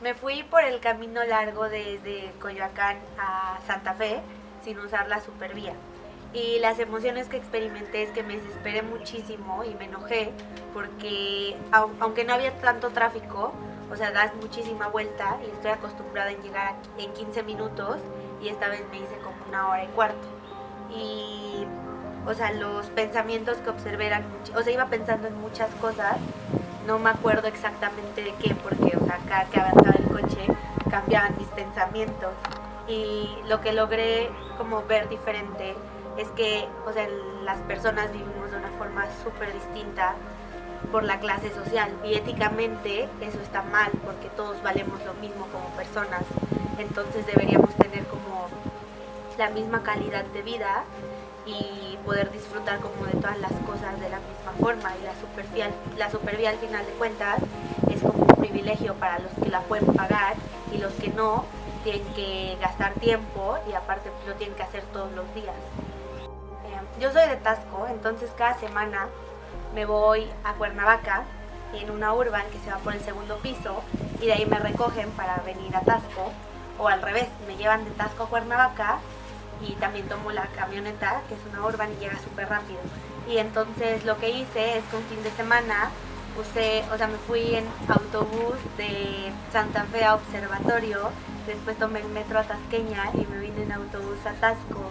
Me fui por el camino largo desde Coyoacán a Santa Fe sin usar la supervía. Y las emociones que experimenté es que me desesperé muchísimo y me enojé porque aunque no había tanto tráfico, o sea, das muchísima vuelta y estoy acostumbrada en llegar en 15 minutos y esta vez me hice como 1 hora y cuarto. Y, o sea, los pensamientos que observé eran, o sea, iba pensando en muchas cosas, no me acuerdo exactamente de qué, porque, o sea, cada que avanzaba el coche cambiaban mis pensamientos. Y lo que logré como ver diferente es que, o sea, las personas vivimos de una forma súper distinta por la clase social y éticamente eso está mal porque todos valemos lo mismo como personas, entonces deberíamos tener como la misma calidad de vida y poder disfrutar como de todas las cosas de la misma forma, y la supervía al final de cuentas es como un privilegio para los que la pueden pagar, y los que no tienen que gastar tiempo y aparte pues, lo tienen que hacer todos los días. Yo soy de Tasco, entonces cada semana me voy a Cuernavaca en una urban que se va por el segundo piso y de ahí me recogen para venir a Tasco, o al revés, me llevan de Tasco a Cuernavaca y también tomo la camioneta que es una urban y llega súper rápido. Y entonces lo que hice es que un fin de semana me fui en autobús de Santa Fe a Observatorio, después tomé el metro a Tasqueña y me vine en autobús a Tasco,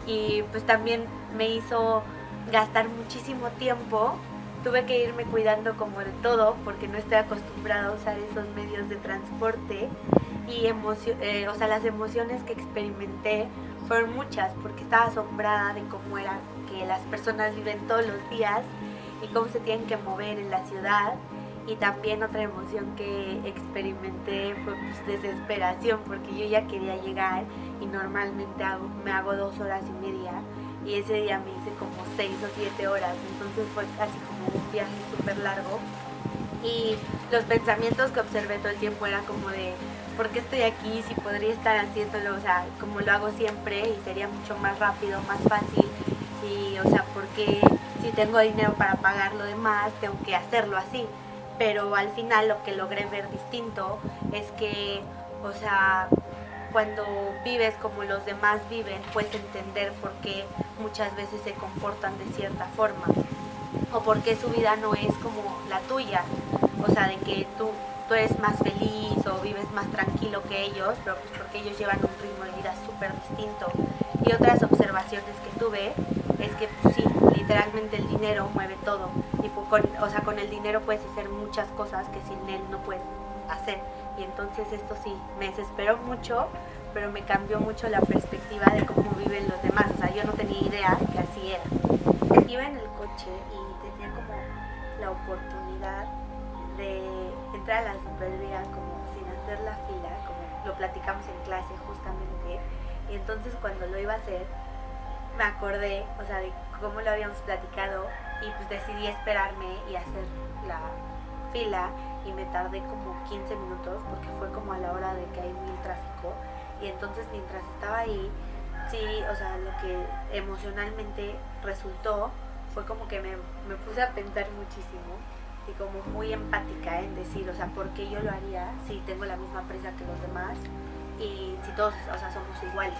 y pues también me hizo gastar muchísimo tiempo. Tuve que irme cuidando como de todo porque no estoy acostumbrada a usar esos medios de transporte, y las emociones que experimenté fueron muchas porque estaba asombrada de cómo era que las personas viven todos los días y cómo se tienen que mover en la ciudad. Y también otra emoción que experimenté fue pues, desesperación, porque yo ya quería llegar y normalmente me hago 2 horas y media, y ese día me hice como 6 o 7 horas, entonces fue así como un viaje súper largo. Y los pensamientos que observé todo el tiempo eran como de ¿por qué estoy aquí si podría estar haciéndolo, o sea, como lo hago siempre y sería mucho más rápido, más fácil? Y, o sea, ¿por qué si tengo dinero para pagar lo demás tengo que hacerlo así? Pero al final lo que logré ver distinto es que, o sea, cuando vives como los demás viven, puedes entender por qué muchas veces se comportan de cierta forma, o por qué su vida no es como la tuya, o sea, de que tú eres más feliz o vives más tranquilo que ellos, pero pues porque ellos llevan un ritmo de vida súper distinto. Y otras observaciones que tuve es que pues, sí, literalmente el dinero mueve todo, y con el dinero puedes hacer muchas cosas que sin él no puedes hacer. Y entonces esto sí, me desesperó mucho, pero me cambió mucho la perspectiva de cómo viven los demás. O sea, yo no tenía idea que así era. Iba en el coche y tenía como la oportunidad de entrar a la supervía como sin hacer la fila, como lo platicamos en clase justamente. Y entonces cuando lo iba a hacer, me acordé, o sea, de cómo lo habíamos platicado, y pues decidí esperarme y hacer la fila, y me tardé como 15 minutos porque fue como a la hora de que hay mil tráfico. Y entonces mientras estaba ahí, sí, o sea, lo que emocionalmente resultó fue como que me puse a pensar muchísimo y como muy empática en decir, o sea, ¿por qué yo lo haría si tengo la misma prisa que los demás y si todos, o sea, somos iguales?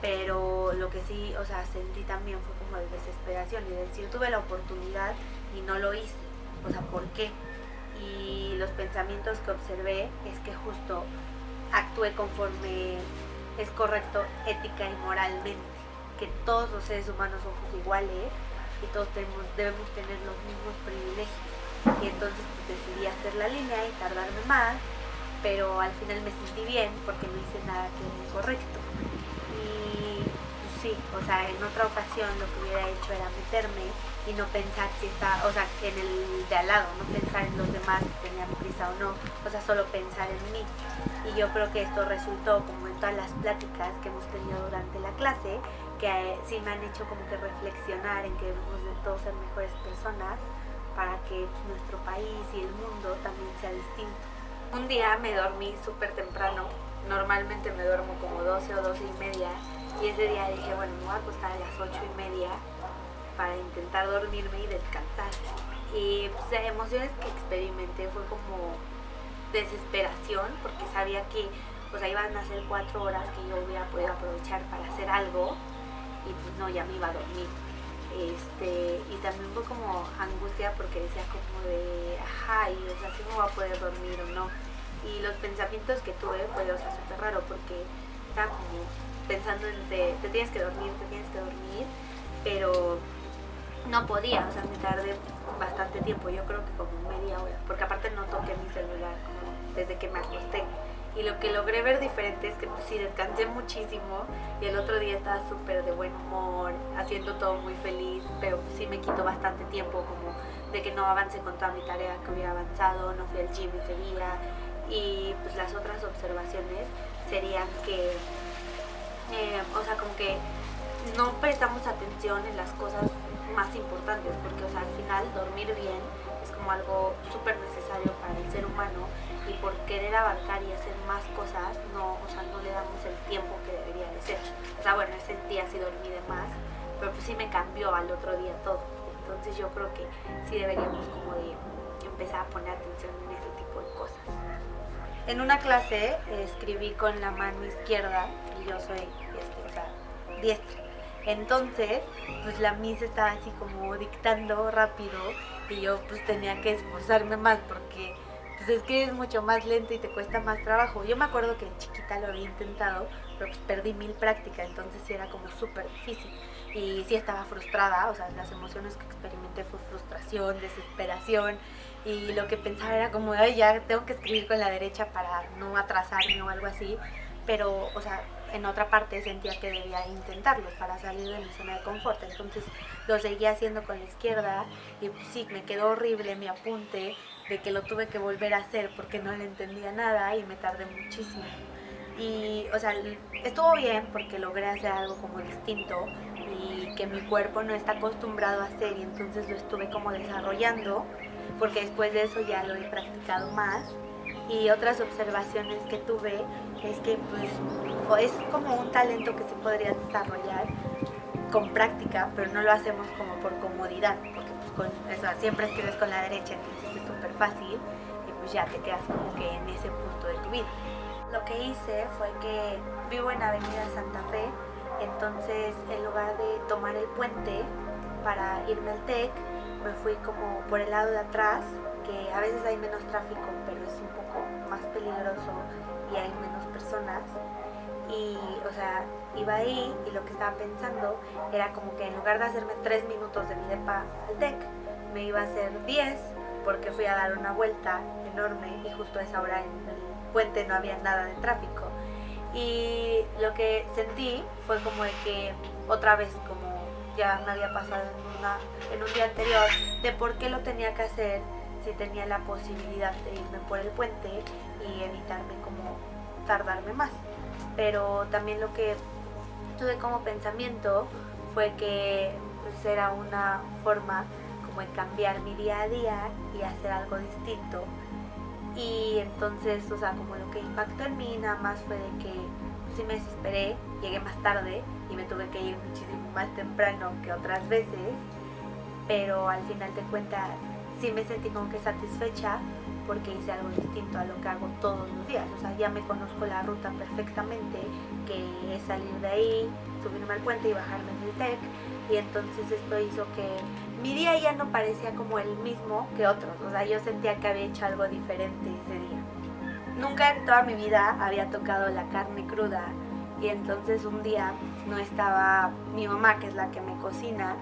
Pero lo que sí, o sea, sentí también fue como de desesperación y de decir, tuve la oportunidad y no lo hice, o sea, ¿por qué? Y los pensamientos que observé es que justo actué conforme es correcto ética y moralmente, que todos los seres humanos somos iguales y todos debemos tener los mismos privilegios. Y entonces pues, decidí hacer la línea y tardarme más, pero al final me sentí bien porque no hice nada que era incorrecto. Y pues, sí, o sea, en otra ocasión lo que hubiera hecho era meterme y no pensar si está, o sea, en el de al lado, no pensar en los demás si tenían prisa o no, o sea, solo pensar en mí. Y yo creo que esto resultó como en todas las pláticas que hemos tenido durante la clase, que sí me han hecho como que reflexionar en que debemos de todos ser mejores personas para que pues, nuestro país y el mundo también sea distinto. Un día me dormí súper temprano, normalmente me duermo como 12 o 12:30, y ese día dije, bueno, me voy a acostar a las 8:30 para intentar dormirme y descansar. Y pues, las emociones que experimenté fue como desesperación porque sabía que, o sea, iban a ser 4 horas que yo hubiera podido aprovechar para hacer algo y pues no, ya me iba a dormir. Y también fue como angustia porque decía como de, ajá, y o sea, si me voy a poder dormir o no. Y los pensamientos que tuve fue, o sea, súper raro porque estaba como pensando en te tienes que dormir, pero no podía, o sea, me tardé bastante tiempo, yo creo que como media hora, porque aparte no toqué mi celular como desde que me acosté. Y lo que logré ver diferente es que pues sí, descansé muchísimo y el otro día estaba súper de buen humor, haciendo todo muy feliz, pero pues sí me quitó bastante tiempo como de que no avancé con toda mi tarea que hubiera avanzado, no fui al gym ese día. Y pues las otras observaciones serían que, o sea, como que no prestamos atención en las cosas más importantes, porque, o sea, al final dormir bien es como algo súper necesario para el ser humano y por querer abarcar y hacer más cosas, no, o sea, no le damos el tiempo que debería de ser. O sea, bueno, ese día sí dormí de más, pero pues sí me cambió al otro día todo. Entonces yo creo que sí deberíamos como de empezar a poner atención en ese tipo de cosas. En una clase escribí con la mano izquierda y yo soy o sea, diestra. Entonces, pues la Miss estaba así como dictando rápido y yo pues tenía que esforzarme más porque pues escribes mucho más lento y te cuesta más trabajo. Yo me acuerdo que de chiquita lo había intentado, pero pues perdí 1000 prácticas, entonces sí era como súper difícil. Y sí estaba frustrada, o sea, las emociones que experimenté fue frustración, desesperación, y lo que pensaba era como, ay, ya tengo que escribir con la derecha para no atrasarme o algo así, pero, o sea, en otra parte sentía que debía intentarlo para salir de mi zona de confort, entonces lo seguía haciendo con la izquierda y pues, sí, me quedó horrible mi apunte de que lo tuve que volver a hacer porque no le entendía nada y me tardé muchísimo. Y, o sea, estuvo bien porque logré hacer algo como distinto y que mi cuerpo no está acostumbrado a hacer y entonces lo estuve como desarrollando porque después de eso ya lo he practicado más. Y otras observaciones que tuve es que pues es como un talento que se podría desarrollar con práctica, pero no lo hacemos como por comodidad, porque pues con eso siempre escribes con la derecha, entonces es súper fácil y pues ya te quedas como que en ese punto de tu vida. Lo que hice fue que vivo en Avenida Santa Fe, entonces en lugar de tomar el puente para irme al TEC, me fui como por el lado de atrás, que a veces hay menos tráfico, pero es un poco más peligroso y hay menos personas. Y, o sea, iba ahí y lo que estaba pensando era como que en lugar de hacerme 3 minutos de mi depa al TEC, me iba a hacer 10 porque fui a dar una vuelta enorme y justo a esa hora en el puente no había nada de tráfico. Y lo que sentí fue como de que otra vez, como ya me había pasado en un día anterior, de por qué lo tenía que hacer si tenía la posibilidad de irme por el puente y evitarme como tardarme más. Pero también lo que tuve como pensamiento fue que pues, era una forma como de cambiar mi día a día y hacer algo distinto. Y entonces, o sea, como lo que impactó en mí nada más fue de que pues, sí me desesperé, llegué más tarde y me tuve que ir muchísimo más temprano que otras veces, pero al final de cuentas sí me sentí como que satisfecha porque hice algo distinto a lo que hago todos los días. O sea, ya me conozco la ruta perfectamente, que es salir de ahí, subirme al puente y bajarme en el TEC, y entonces esto hizo que mi día ya no parecía como el mismo que otros. O sea, yo sentía que había hecho algo diferente ese día. Nunca en toda mi vida había tocado la carne cruda, y entonces un día no estaba mi mamá, que es la que me cocina,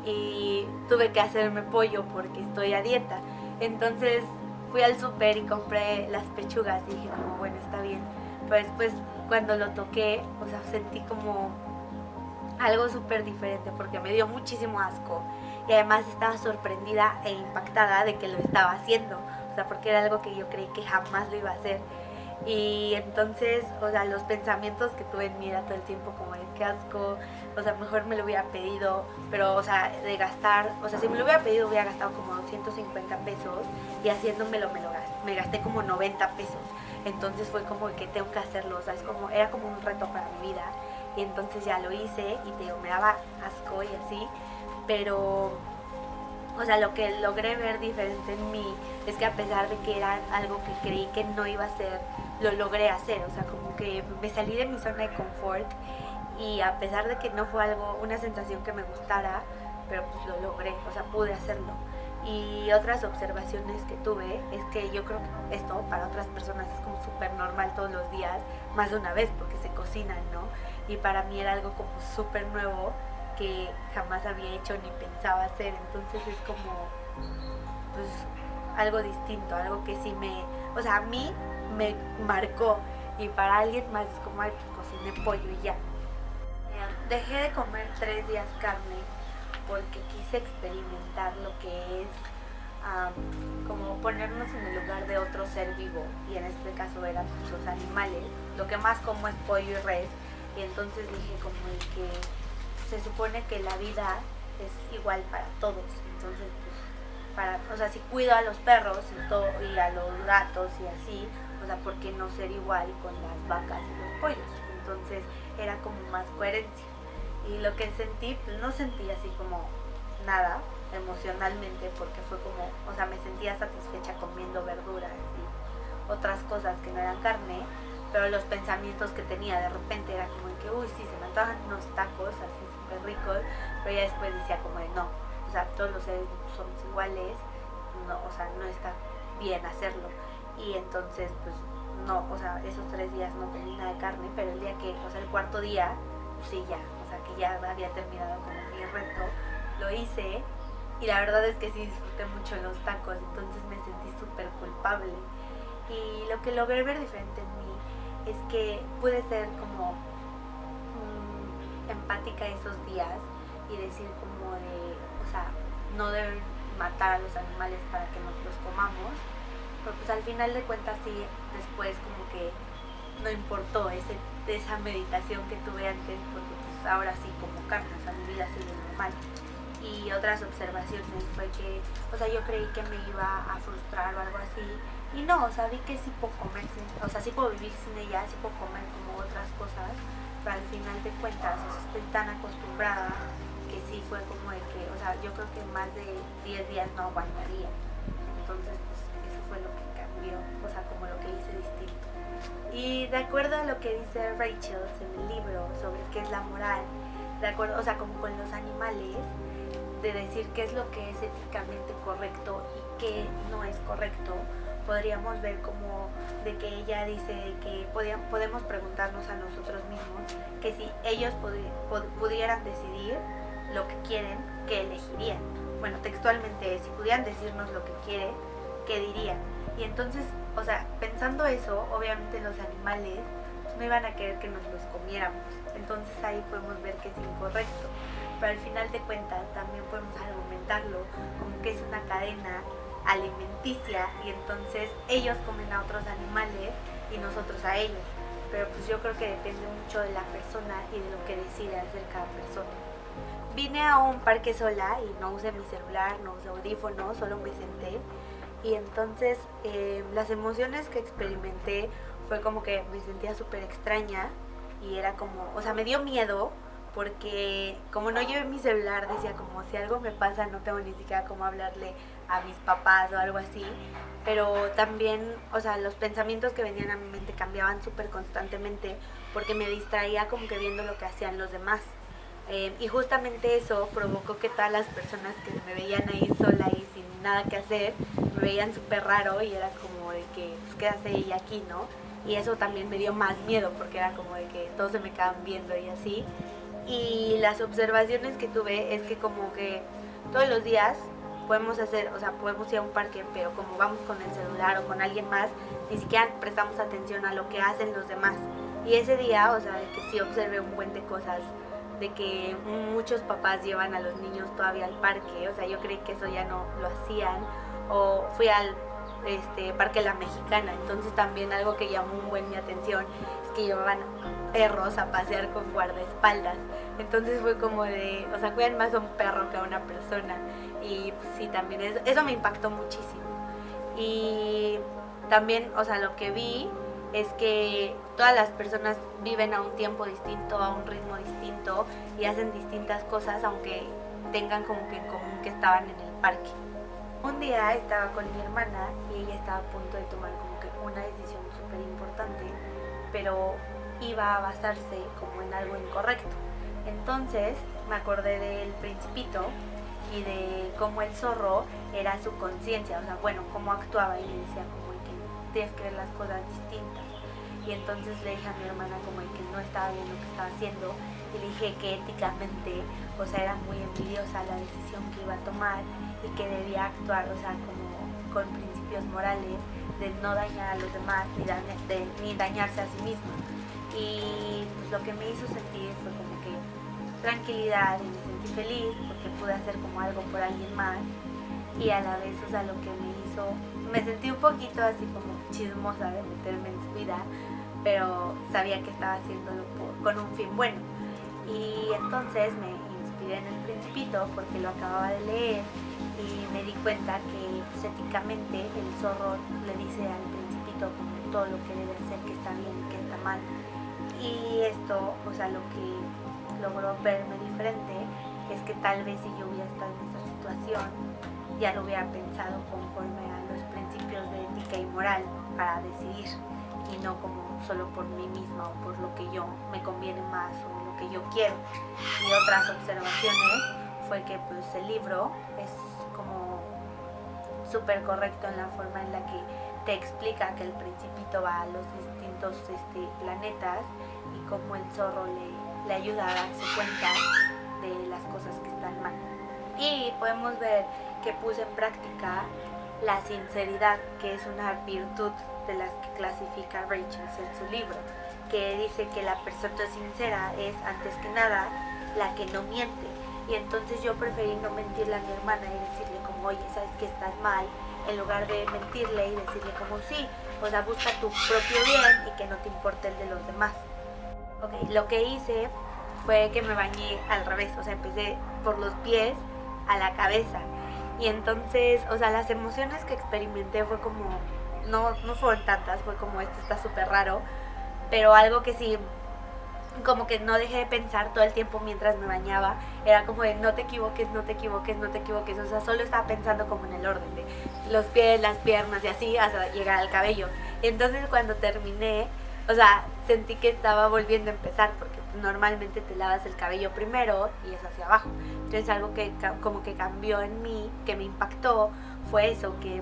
y tuve que hacerme pollo porque estoy a dieta. Entonces fui al súper y compré las pechugas y dije como bueno, está bien, pero después cuando lo toqué, o sea, sentí como algo súper diferente porque me dio muchísimo asco y además estaba sorprendida e impactada de que lo estaba haciendo, o sea, porque era algo que yo creí que jamás lo iba a hacer. Y entonces, o sea, los pensamientos que tuve en mí era todo el tiempo como de qué asco, o sea, mejor me lo hubiera pedido, pero, o sea, de gastar, o sea, si me lo hubiera pedido hubiera gastado como 250 pesos y haciéndomelo me gasté como 90 pesos. Entonces fue como que tengo que hacerlo, o sea, era como un reto para mi vida. Y entonces ya lo hice y te digo, me daba asco y así, pero O sea, lo que logré ver diferente en mí es que a pesar de que era algo que creí que no iba a hacer, lo logré hacer. O sea, como que me salí de mi zona de confort y a pesar de que no fue algo, una sensación que me gustara, pero pues lo logré, o sea, pude hacerlo. Y otras observaciones que tuve es que yo creo que esto para otras personas es como súper normal todos los días, más de una vez porque se cocinan, ¿no? Y para mí era algo como súper nuevo que jamás había hecho ni pensaba hacer, entonces es como pues algo distinto, algo que sí o sea, a mí me marcó y para alguien más es como, ay, pues cociné pollo y ya. Dejé de comer 3 días carne porque quise experimentar lo que es como ponernos en el lugar de otro ser vivo, y en este caso eran los animales. Lo que más como es pollo y res, y entonces dije como el que se supone que la vida es igual para todos, entonces pues o sea, si cuido a los perros y a los gatos y así, o sea, ¿por qué no ser igual con las vacas y los pollos? Entonces era como más coherencia. Y lo que sentí, pues no sentí así como nada emocionalmente, porque fue como, o sea, me sentía satisfecha comiendo verduras y otras cosas que no eran carne, pero los pensamientos que tenía de repente era como que, uy, sí, se me antojan unos tacos así súper ricos, pero ya después decía como de no, o sea, todos los seres somos iguales, no, o sea, no está bien hacerlo. Y entonces, pues no, o sea, esos 3 días no comí nada de carne, pero el día que, o sea, el cuarto día, pues sí, ya, o sea, que ya había terminado como mi reto, lo hice y la verdad es que sí disfruté mucho los tacos, entonces me sentí súper culpable. Y lo que logré ver diferente en mí es que pude ser como empática esos días y decir como de, o sea, no deben matar a los animales para que nos los comamos, pero pues al final de cuentas sí, después como que no importó esa meditación que tuve antes, porque pues ahora sí como carne, o sea, mi vida sigue normal. Y otras observaciones fue que, o sea, yo creí que me iba a frustrar o algo así, y no, o sea, vi que sí puedo comer, o sea, sí puedo vivir sin ella, sí puedo comer como otras cosas, pero al final de cuentas, o sea, estoy tan acostumbrada que sí fue como de que, o sea, yo creo que más de 10 días no aguantaría. Entonces, pues eso fue lo que cambió, o sea, como lo que hice distinto. Y de acuerdo a lo que dice Rachel en el libro sobre qué es la moral, de acuerdo, o sea, como con los animales, de decir qué es lo que es éticamente correcto y qué no es correcto, podríamos ver como de que ella dice que podemos preguntarnos a nosotros mismos que si ellos pudieran decidir lo que quieren, ¿qué elegirían? Bueno, textualmente, si pudieran decirnos lo que quieren, ¿qué dirían? Y entonces, o sea, pensando eso, obviamente los animales pues, no iban a querer que nos los comiéramos. Entonces ahí podemos ver que es incorrecto. Pero al final de cuentas también podemos argumentarlo como que es una cadena alimenticia y entonces ellos comen a otros animales y nosotros a ellos. Pero pues yo creo que depende mucho de la persona y de lo que decide hacer cada persona. Vine a un parque sola y no usé mi celular, no usé audífonos, solo me senté. Y entonces las emociones que experimenté fue como que me sentía súper extraña y era como, o sea, me dio miedo porque como no llevé mi celular decía como si algo me pasa no tengo ni siquiera cómo hablarle a mis papás o algo así, pero también, o sea, los pensamientos que venían a mi mente cambiaban súper constantemente porque me distraía como que viendo lo que hacían los demás. Y justamente eso provocó que todas las personas que me veían ahí sola y sin nada que hacer, me veían súper raro y era como de que, pues, ¿qué hace ella aquí, no? Y eso también me dio más miedo porque era como de que todos se me quedaban viendo y así. Y las observaciones que tuve es que como que todos los días podemos hacer, o sea, podemos ir a un parque, pero como vamos con el celular o con alguien más, ni siquiera prestamos atención a lo que hacen los demás. Y ese día, o sea, de que sí observé un buen de cosas, de que muchos papás llevan a los niños todavía al parque, o sea, yo creí que eso ya no lo hacían, o fui al Parque La Mexicana, entonces también algo que llamó un buen mi atención es que llevaban perros a pasear con guardaespaldas, entonces fue como de, o sea, cuidan más a un perro que a una persona, y pues, sí, también eso me impactó muchísimo. Y también, o sea, lo que vi es que todas las personas viven a un tiempo distinto, a un ritmo distinto y hacen distintas cosas, aunque tengan como que en común que estaban en el parque. Un día estaba con mi hermana y ella estaba a punto de tomar como que una decisión súper importante, pero iba a basarse como en algo incorrecto. Entonces me acordé del Principito y de cómo el zorro era su conciencia, o sea, bueno, cómo actuaba, y me decía como que tienes que ver las cosas distintas. Y entonces le dije a mi hermana como que no estaba bien lo que estaba haciendo, y le dije que éticamente, o sea, era muy envidiosa la decisión que iba a tomar y que debía actuar, o sea, como con principios morales de no dañar a los demás ni dañarse a sí misma. Y pues lo que me hizo sentir fue como que tranquilidad, y me sentí feliz porque pude hacer como algo por alguien más, y a la vez, o sea, lo que me sentí un poquito así como chismosa de meterme en su vida, pero sabía que estaba haciéndolo con un fin bueno. Y entonces me inspiré en el Principito porque lo acababa de leer y me di cuenta que pues, éticamente el zorro le dice al Principito como todo lo que debe hacer, que está bien y que está mal. Y esto, o sea, lo que logró verme diferente es que tal vez si yo hubiera estado en esa situación ya lo hubiera pensado conforme a los principios de ética y moral para decidir, y no como solo por mí misma o por lo que yo me conviene más o lo que yo quiero. Y otras observaciones fue que pues el libro es como súper correcto en la forma en la que te explica que el Principito va a los distintos planetas, y cómo el zorro le ayuda a darse cuenta de las cosas que están mal. Y podemos ver que puse en práctica la sinceridad, que es una virtud de las que clasifica Rachel en su libro, que dice que la persona sincera es antes que nada la que no miente. Y entonces yo preferí no mentirle a mi hermana y decirle como, oye, sabes que estás mal, en lugar de mentirle y decirle como, sí, o sea, busca tu propio bien y que no te importe el de los demás. Ok, lo que hice fue que me bañé al revés, o sea, empecé por los pies a la cabeza. Y entonces, o sea, las emociones que experimenté fue como, no fueron tantas, fue como, esto está súper raro, pero algo que sí, como que no dejé de pensar todo el tiempo mientras me bañaba, era como de no te equivoques, no te equivoques, no te equivoques, o sea, solo estaba pensando como en el orden de los pies, las piernas y así hasta llegar al cabello. Y entonces cuando terminé, o sea, sentí que estaba volviendo a empezar, porque normalmente te lavas el cabello primero y es hacia abajo. Entonces algo que como que cambió en mí, que me impactó, fue eso, que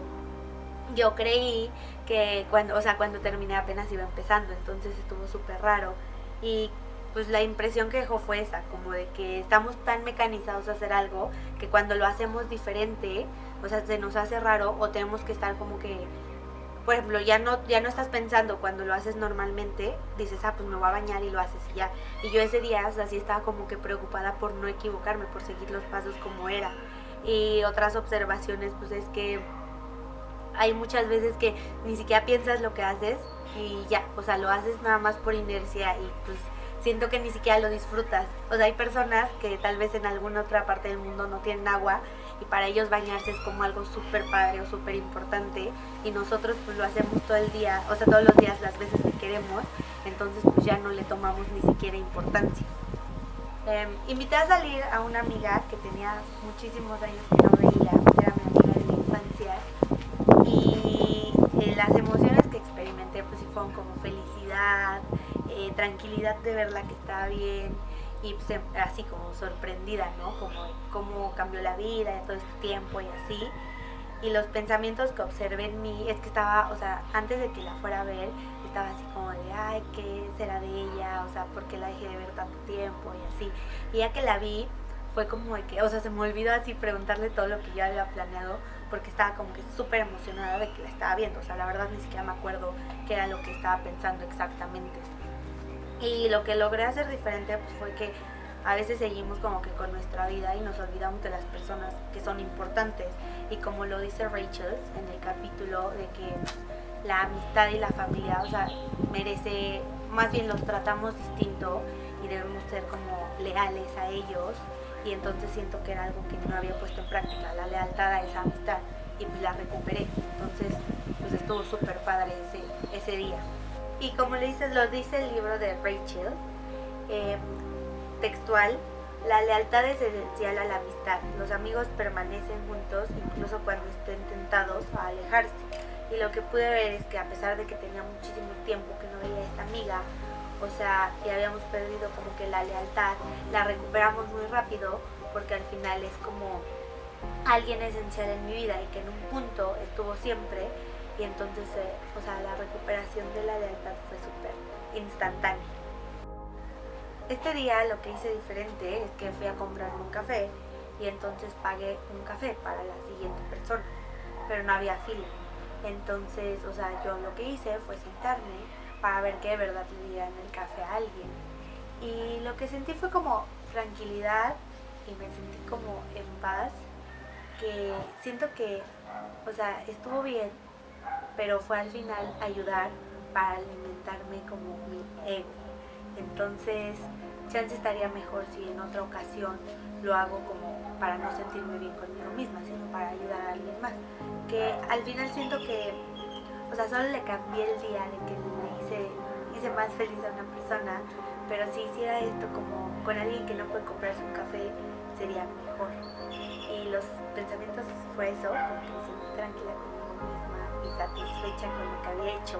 yo creí que cuando terminé apenas iba empezando, entonces estuvo súper raro. Y pues la impresión que dejó fue esa, como de que estamos tan mecanizados a hacer algo que cuando lo hacemos diferente, o sea, se nos hace raro, o tenemos que estar como que, por ejemplo, ya no estás pensando cuando lo haces normalmente, dices, pues me voy a bañar y lo haces y ya. Y yo ese día, o sea, sí estaba como que preocupada por no equivocarme, por seguir los pasos como era. Y otras observaciones, pues es que hay muchas veces que ni siquiera piensas lo que haces y ya, o sea, lo haces nada más por inercia y pues siento que ni siquiera lo disfrutas. O sea, hay personas que tal vez en alguna otra parte del mundo no tienen agua y para ellos bañarse es como algo súper padre o súper importante, y nosotros pues lo hacemos todo el día, o sea, todos los días las veces que queremos, entonces pues ya no le tomamos ni siquiera importancia. Invité a salir a una amiga que tenía muchísimos años que no veía, era mi amiga de la infancia, y las emociones que experimenté pues sí fueron como felicidad, tranquilidad de verla que estaba bien, y pues, así como sorprendida, ¿no? Como cambió la vida en todo este tiempo y así. Y los pensamientos que observé en mí es que estaba, o sea, antes de que la fuera a ver, estaba así como de, ay, ¿qué será de ella? O sea, ¿por qué la dejé de ver tanto tiempo? Y así. Y ya que la vi, fue como de que, o sea, se me olvidó así preguntarle todo lo que yo había planeado, porque estaba como que súper emocionada de que la estaba viendo. O sea, la verdad ni siquiera me acuerdo qué era lo que estaba pensando exactamente. Y lo que logré hacer diferente pues fue que a veces seguimos como que con nuestra vida y nos olvidamos de las personas que son importantes. Y como lo dice Rachel en el capítulo de que la amistad y la familia, o sea, merece, más bien los tratamos distinto y debemos ser como leales a ellos. Y entonces siento que era algo que no había puesto en práctica, la lealtad a esa amistad, y pues la recuperé. Entonces pues estuvo súper padre ese día. Y como lo dice el libro de Rachel, textual, La lealtad es esencial a la amistad. Los amigos permanecen juntos incluso cuando estén tentados a alejarse. Y lo que pude ver es que a pesar de que tenía muchísimo tiempo que no veía a esta amiga, o sea, y habíamos perdido como que la lealtad, la recuperamos muy rápido porque al final es como alguien esencial en mi vida y que en un punto estuvo siempre, y entonces, o sea, la recuperación de la lealtad fue súper instantánea. Este día lo que hice diferente es que fui a comprarme un café y entonces pagué un café para la siguiente persona, pero no había fila. Entonces, o sea, yo lo que hice fue sentarme para ver que de verdad le dieran el café a alguien. Y lo que sentí fue como tranquilidad y me sentí como en paz, que siento que, o sea, estuvo bien, pero fue al final ayudar para alimentarme como mi ego. Entonces, chance estaría mejor si en otra ocasión lo hago como para no sentirme bien conmigo misma, sino para ayudar a alguien más. Que al final siento que, o sea, solo le cambié el día de que le hice más feliz a una persona, pero si hiciera esto como con alguien que no puede comprarse un café, sería mejor. Y los pensamientos fue eso, como que me sentí tranquila conmigo misma y satisfecha con lo que había hecho,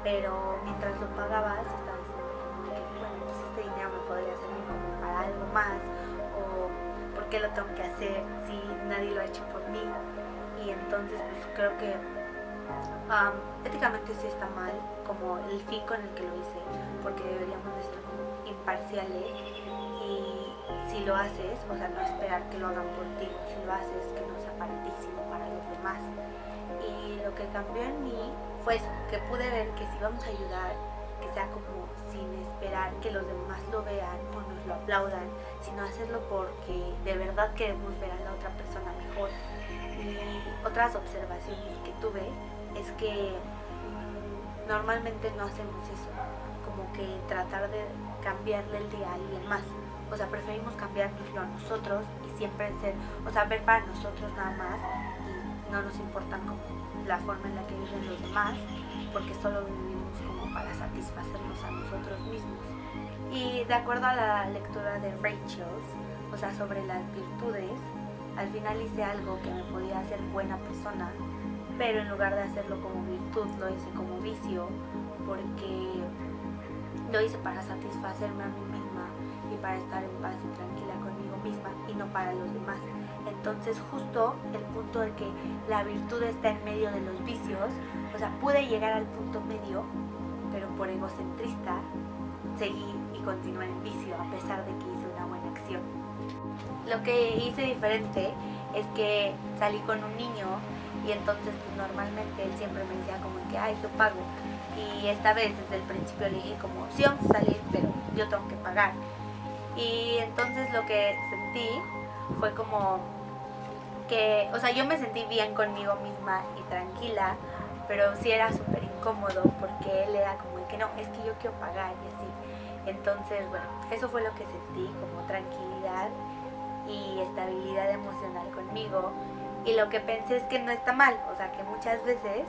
pero mientras lo pagaba se estaba diciendo como que, bueno, pues este dinero me podría servir como para algo más, o ¿por qué lo tengo que hacer si nadie lo ha hecho por mí? Y entonces pues creo que éticamente sí está mal como el fin con el que lo hice, porque deberíamos de ser como imparciales, y si lo haces, o sea, no esperar que lo hagan por ti, si lo haces que no sea para ti sino para los demás. Y lo que cambió en mí fue eso, que pude ver que si vamos a ayudar, que sea como sin esperar que los demás lo vean o nos lo aplaudan, sino hacerlo porque de verdad queremos ver a la otra persona mejor. Y otras observaciones que tuve es que normalmente no hacemos eso, como que tratar de cambiarle el día a alguien más. O sea, preferimos cambiárnoslo a nosotros y siempre ser, o sea, ver para nosotros nada más, y no nos importa como la forma en la que viven los demás, porque solo vivimos como para satisfacernos a nosotros mismos. Y de acuerdo a la lectura de Rachel, o sea, sobre las virtudes, al final hice algo que me podía hacer buena persona, pero en lugar de hacerlo como virtud, lo hice como vicio, porque lo hice para satisfacerme a mí misma y para estar en paz y tranquila conmigo misma y no para los demás. Entonces justo el punto de que la virtud está en medio de los vicios, o sea, pude llegar al punto medio, pero por egocentrista seguí y continué en vicio a pesar de que hice una buena acción. Lo que hice diferente es que salí con un niño y entonces pues normalmente él siempre me decía como que ay, yo pago, y esta vez desde el principio le dije como sí vamos a salir pero yo tengo que pagar. Y entonces lo que sentí fue como que, o sea, yo me sentí bien conmigo misma y tranquila, pero sí era súper incómodo porque él era como que no, es que yo quiero pagar y así. Entonces, bueno, eso fue lo que sentí, como tranquilidad y estabilidad emocional conmigo. Y lo que pensé es que no está mal, o sea, que muchas veces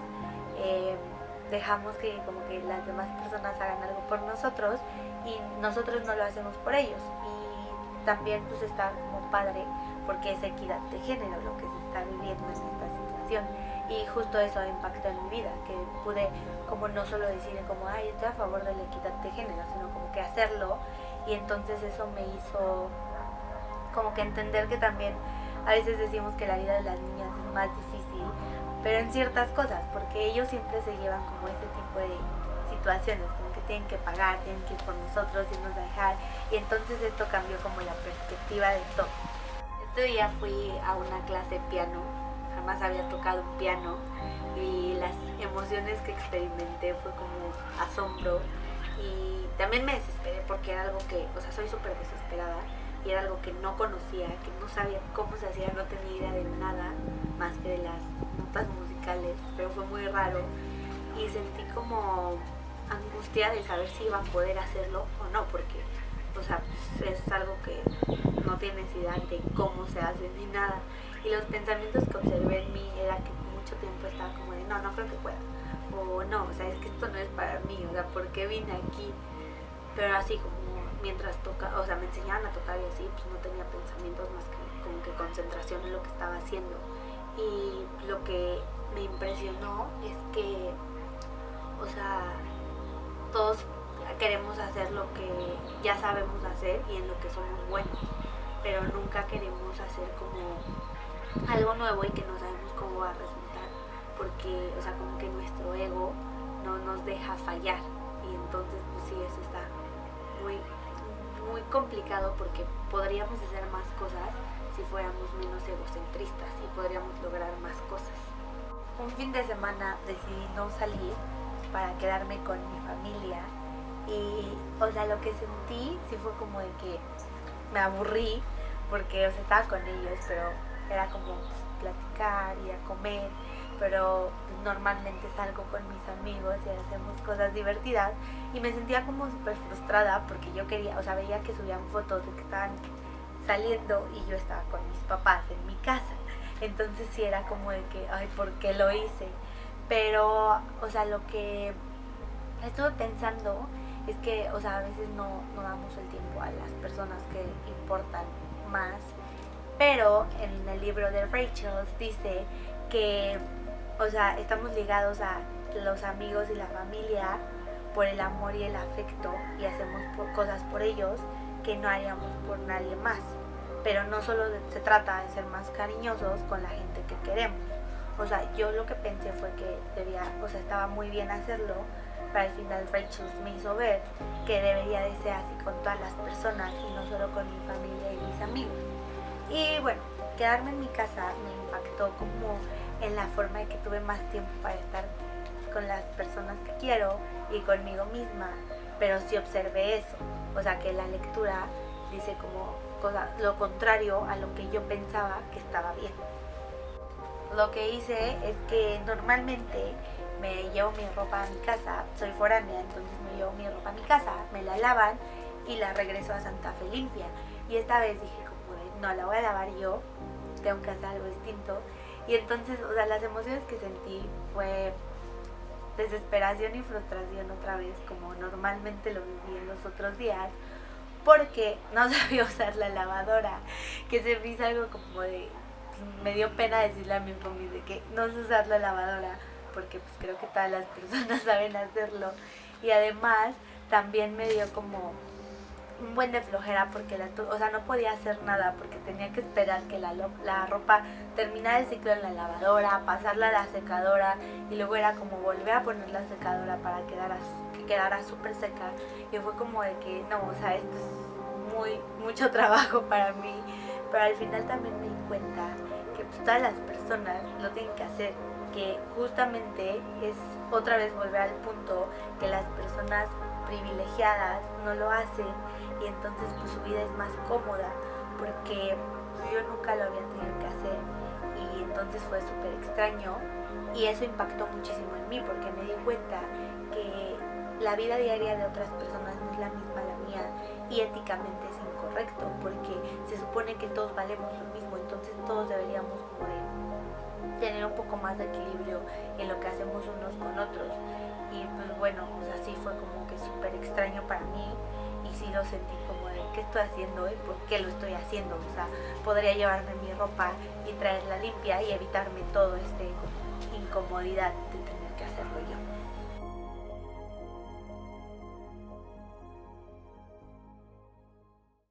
dejamos que como que las demás personas hagan algo por nosotros y nosotros no lo hacemos por ellos. Y también pues está como padre porque es equidad de género lo que se está viviendo en esta situación. Y justo eso impactó en mi vida, que pude como no solo decir como ay, estoy a favor de la equidad de género, sino como que hacerlo. Y entonces eso me hizo como que entender que también a veces decimos que la vida de las niñas es más difícil, pero en ciertas cosas, porque ellos siempre se llevan como ese tipo de situaciones, como que tienen que pagar, tienen que ir por nosotros, irnos a dejar, y entonces esto cambió como la perspectiva de todo. Este día fui a una clase de piano, jamás había tocado un piano, y las emociones que experimenté fue como asombro, y también me desesperé porque era algo que, o sea, soy súper desesperada, y era algo que no conocía, que no sabía cómo se hacía, no tenía idea de nada más que de las notas musicales, pero fue muy raro y sentí como angustia de saber si iba a poder hacerlo o no, porque, o sea, pues, es algo que no tienes idea de cómo se hace ni nada. Y los pensamientos que observé en mí era que mucho tiempo estaba como de no creo que pueda, o no, o sea, es que esto no es para mí, o sea, ¿por qué vine aquí? pero así como mientras o sea, me enseñaban a tocar y así, pues no tenía pensamientos más que como que concentración en lo que estaba haciendo. Y lo que me impresionó es que, o sea, todos queremos hacer lo que ya sabemos hacer y en lo que somos buenos, pero nunca queremos hacer como algo nuevo y que no sabemos cómo va a resultar, porque, o sea, como que nuestro ego no nos deja fallar, y entonces pues sí, eso está muy, muy complicado, porque podríamos hacer más cosas si fuéramos menos egocentristas y podríamos lograr más cosas. Un fin de semana decidí no salir para quedarme con mi familia y, o sea, lo que sentí sí fue como de que me aburrí porque, o sea, estaba con ellos, pero era como pues, platicar y a comer, pero pues, normalmente salgo con mis amigos y hacemos cosas divertidas y me sentía como súper frustrada porque yo quería, o sea, veía que subían fotos de que estaban saliendo y yo estaba con mis papás en mi casa, entonces sí era como de que, ay, ¿por qué lo hice? Pero, o sea, lo que estuve pensando es que, o sea, a veces no damos el tiempo a las personas que importan más, pero en el libro de Rachel dice que, o sea, estamos ligados a los amigos y la familia por el amor y el afecto y hacemos cosas por ellos que no haríamos por nadie más, pero no solo se trata de ser más cariñosos con la gente que queremos. O sea, yo lo que pensé fue que debía, o sea, estaba muy bien hacerlo, pero al final Rachel me hizo ver que debería de ser así con todas las personas y no solo con mi familia y mis amigos. Y bueno, quedarme en mi casa me impactó como en la forma de que tuve más tiempo para estar con las personas que quiero y conmigo misma, pero sí observé eso, o sea, que la lectura dice como lo contrario a lo que yo pensaba que estaba bien. Lo que hice es que normalmente me llevo mi ropa a mi casa, soy foránea, entonces me llevo mi ropa a mi casa, me la lavan y la regreso a Santa Fe limpia. Y esta vez dije como de, no, la voy a lavar yo, tengo que hacer algo distinto. Y entonces, o sea, las emociones que sentí fue desesperación y frustración otra vez, como normalmente lo viví en los otros días, porque no sabía usar la lavadora, que se me hizo algo como de, me dio pena decirle a mi mami de que no sé usar la lavadora, porque pues creo que todas las personas saben hacerlo, y además también me dio como un buen de flojera porque o sea, no podía hacer nada porque tenía que esperar que la ropa terminara el ciclo en la lavadora, pasarla a la secadora y luego era como volver a poner la secadora para que quedara súper seca, y fue como de que no, o sea, esto es mucho trabajo para mí, pero al final también me di cuenta que pues todas las personas lo tienen que hacer, que justamente es otra vez volver al punto que las personas privilegiadas no lo hacen y entonces pues su vida es más cómoda porque yo nunca lo había tenido que hacer y entonces fue súper extraño y eso impactó muchísimo en mí porque me di cuenta que la vida diaria de otras personas no es la misma a la mía y éticamente es incorrecto porque se supone que todos valemos lo mismo, entonces todos deberíamos como de tener un poco más de equilibrio en lo que hacemos unos con otros. Y pues bueno, o sea, sí fue como que súper extraño para mí y sí lo sentí como de qué estoy haciendo y por qué lo estoy haciendo. O sea, podría llevarme mi ropa y traerla limpia y evitarme todo incomodidad de tener que hacerlo yo.